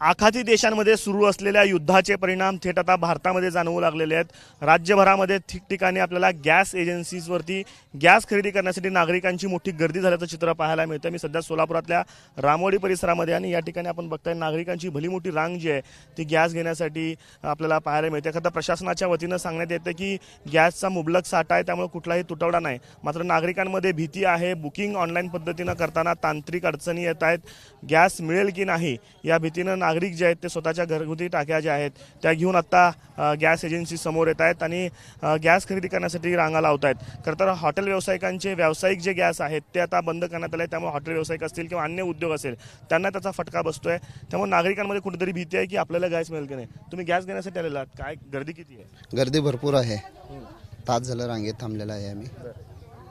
आखाती देशांमध्ये सुरू असलेल्या युद्धाचे परिणाम थेट आता भारतामध्ये जाणवू लागलेले आहेत। राज्यभरामध्ये ठिकठिकाणी आपल्याला गॅस एजन्सीजवरती गॅस खरेदी करण्यासाठी नागरिकांची मोठी गर्दी झाल्याचं चित्र पाहायला मिळतं। मी सध्या सोलापुरातल्या रामवाडी परिसरामध्ये आणि या ठिकाणी आपण बघताय नागरिकांची भली मोठी रांग जी आहे ती गॅस घेण्यासाठी आपल्याला पाहायला मिळते। खरं तर प्रशासनाच्या वतीनं सांगण्यात येतं की गॅसचा मुबलक साठा आहे, त्यामुळे कुठलाही तुटवडा नाही। मात्र नागरिकांमध्ये भीती आहे। बुकिंग ऑनलाईन पद्धतीनं करताना तांत्रिक अडचणी येत आहेत। गॅस मिळेल की नाही या भीतीनं नागरिक जे आहेत ते स्वतःच्या घरगुती टाक्या ज्या आहेत त्या घेऊन आता गॅस एजन्सी समोर येत आहेत आणि गॅस खरेदी करण्यासाठी रांगा लावत आहेत। खरं तर हॉटेल व्यावसायिकांचे व्यावसायिक जे गॅस आहेत ते आता बंद करण्यात आले, त्यामुळे हॉटेल व्यावसायिक असतील किंवा अन्य उद्योग असेल त्यांना त्याचा फटका बसतोय। त्यामुळे नागरिकांमध्ये कुठेतरी भीती आहे की आपल्याला गॅस मिळेल की नाही। तुम्ही गॅस घेण्यासाठी आलेला आहात, काय गर्दी किती आहे? गर्दी भरपूर आहे। तास झालं रांगेत थांबलेला आहे आम्ही।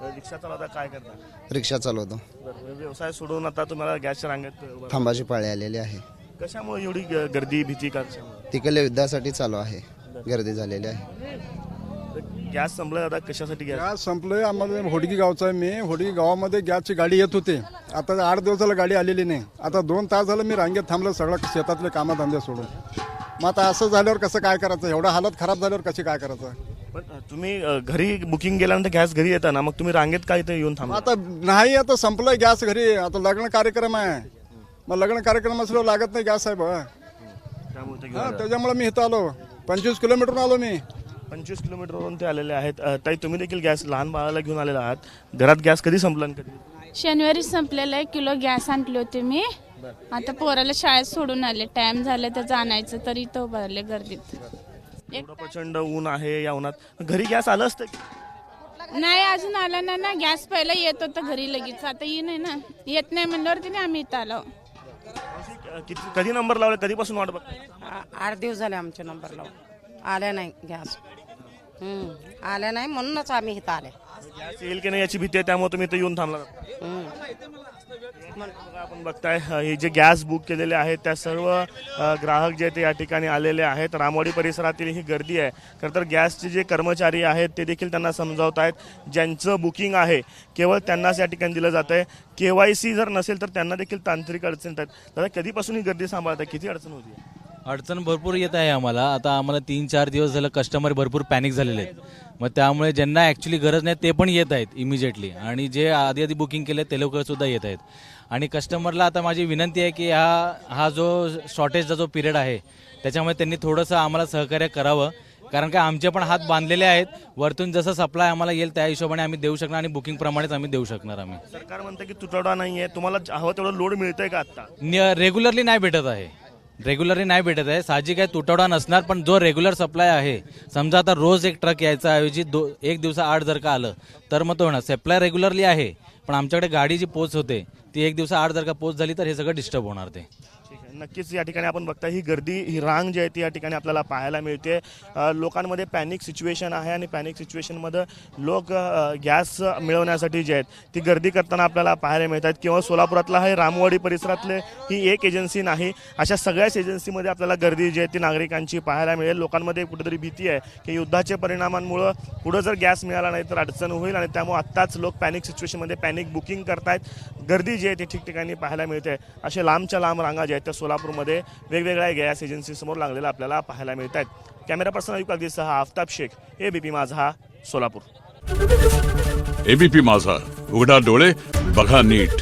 रिक्षा चालवता काय करता? रिक्षा चालवतो। व्यवसाय सोडून आता तुम्हाला गॅसच्या रांगेत थांबाची पाळी आलेली आहे। कशामुळे एवढी गर्दी भीती कशामुळे? तिकडल्या युद्धासाठी चालू आहे, गर्दी झालेली आहे। गॅस संपला आता कशासाठी गॅस संपलंय। आम्हाला होडगी गावचा आहे मी। होडगी गावामध्ये गॅसची गाडी येत होती, आता 8 दिवसाला गाडी आलेली नाही। आता 2 तास झालं मी रांगेत थांबलं, सगळं शेतातले कामधंदे सोडून। मग आता असं झाल्यावर कसं काय करायचं? एवढं हालत खराब झाल्यावर कशी काय करायचं? पण तुम्ही घरी बुकिंग केल्यानंतर गॅस घरी येता ना, मग तुम्ही रांगेत काय इथे येऊन थांबा? आता नाही, आता संपलंय गॅस घरी। आता लग्न कार्यक्रम आहे, मग लग्न कार्यक्रम असल्यावर लागत नाही गॅस साहेब। त्याच्यामुळे मी इथं आलो, 25 किलोमीटरहून आलो मी। 25 किलोमीटरवरून ते आलेले आहेत। ताई तुम्ही देखील गॅस लहान बाळाला घेऊन आलेला आहात। घरात गॅस कधी संपला आणि कधी? शनिवारी संपलेला 1 किलो गॅस आणले होते मी। आता पोराला शाळेत सोडून आले, टाइम झालं त्याचं आणायचं तरी तो भरले गर्दीत। एवढं प्रचंड ऊन आहे, या उन्हात घरी गॅस आलं असतं की? नाही अजून आला ना गॅस पहिला येत होतं घरी लगेच, आता ये नाही ना, येत नाही म्हणल्यावरती नाही आम्ही इथं आलो। कधी नंबर लावला, कधीपासून वाट बघताय? 8 दिवस झाले आमचे नंबर लावून, आल्या नाही गॅस। आल्या नाही म्हणूनच आम्ही इथं आले। गॅस येईल की नाही याची भीती आहे, त्यामुळे तुम्ही इथं येऊन थांबला। आपण बघताय हे जे गॅस बुक केलेले आहेत त्या सर्व ग्राहक जे ते या ठिकाणी आलेले आहेत। रामवाडी परिसरातील ही गर्दी आहे। खरं तर गॅसचे जे कर्मचारी आहेत ते देखील त्यांना समजावत आहेत, ज्यांचं बुकिंग आहे केवळ त्यांनाच या ठिकाणी दिलं जात आहे। KYC जर नसेल तर त्यांना देखील तांत्रिक अडचण आहेत। दादा कधीपासून ही गर्दी सांभाळत आहे, किती अडचण होती? अडचण भरपूर येत आहे आम्हाला। आता आम्हाला 3-4 दिवस झालं कस्टमर भरपूर पॅनिक झालेले आहेत। मग त्यामुळे ज्यांना ॲक्च्युली गरज नाही ते पण येत आहेत इमिजिएटली, आणि जे आधी बुकिंग केले ते लोक सुद्धा येत आहेत। आणि कस्टमरला आता माझी विनंती आहे की हा जो शॉर्टेजचा जो पिरियड आहे त्याच्यामुळे त्यांनी थोडंसं आम्हाला सहकार्य करावं, कारण का आमचे पण हात बांधलेले आहेत। वरतून जसं सप्लाय आम्हाला येईल त्या हिशोबाने आम्ही देऊ शकणार आणि बुकिंग प्रमाणेच आम्ही देऊ शकणार। आम्ही सरकार म्हणतं की तुटवडा नाही आहे, तुम्हाला हवं तेवढं लोड मिळतंय का? आता रेग्युलरली नाही भेटत आहे, रेग्युलरली नाही भेटत आहे। साहजिक आहे तुटवडा नसणार, पण जो रेग्युलर सप्लाय आहे, समजा आता रोज एक ट्रक यायचा ऐवजी 1 दिवसा 8 जर का आलं तर मग तो होणार। सप्लाय रेग्युलरली आहे, पण आमच्याकडे गाडी जी पोच होते ती 1 दिवसा 8 जर का पोच झाली तर हे सगळं डिस्टर्ब होणार ते। नक्कीच या ठिकाणी आपण बघता ही गर्दी, ही रांग जी आहे ती या ठिकाणी आपल्याला पाहायला मिळते। लोकांमध्ये पॅनिक सिच्युएशन आहे आणि पॅनिक सिच्युएशनमध्ये लोक गॅस मिळवण्यासाठी जे आहेत ती गर्दी करताना आपल्याला पाहायला मिळतात। किंवा सोलापुरातला हे रामवाडी परिसरातले ही एक एजन्सी नाही, अशा सगळ्याच एजन्सीमध्ये आपल्याला गर्दी जी आहे ती नागरिकांची पाहायला मिळेल। लोकांमध्ये कुठेतरी भीती आहे की युद्धाचे परिणामांमुळं पुढं जर गॅस मिळाला नाही तर अडचण होईल, आणि त्यामुळे आत्ताच लोक पॅनिक सिच्युएशनमध्ये पॅनिक बुकिंग करतायत। गर्दी जी आहे ती ठिकठिकाणी पाहायला मिळते। असे लांबच्या लांब रांगा ज्या आहेत त्या सोलापूरमध्ये वेगवेगळ्या गॅस एजन्सी समोर लागलेल्या आपल्याला पाहायला मिळत आहेत। कॅमेरा पर्सन अयुब कागदीसह आफताब शेख, ABP माझा, सोलापूर। ABP माझा, उघडा डोळे बघा नीट।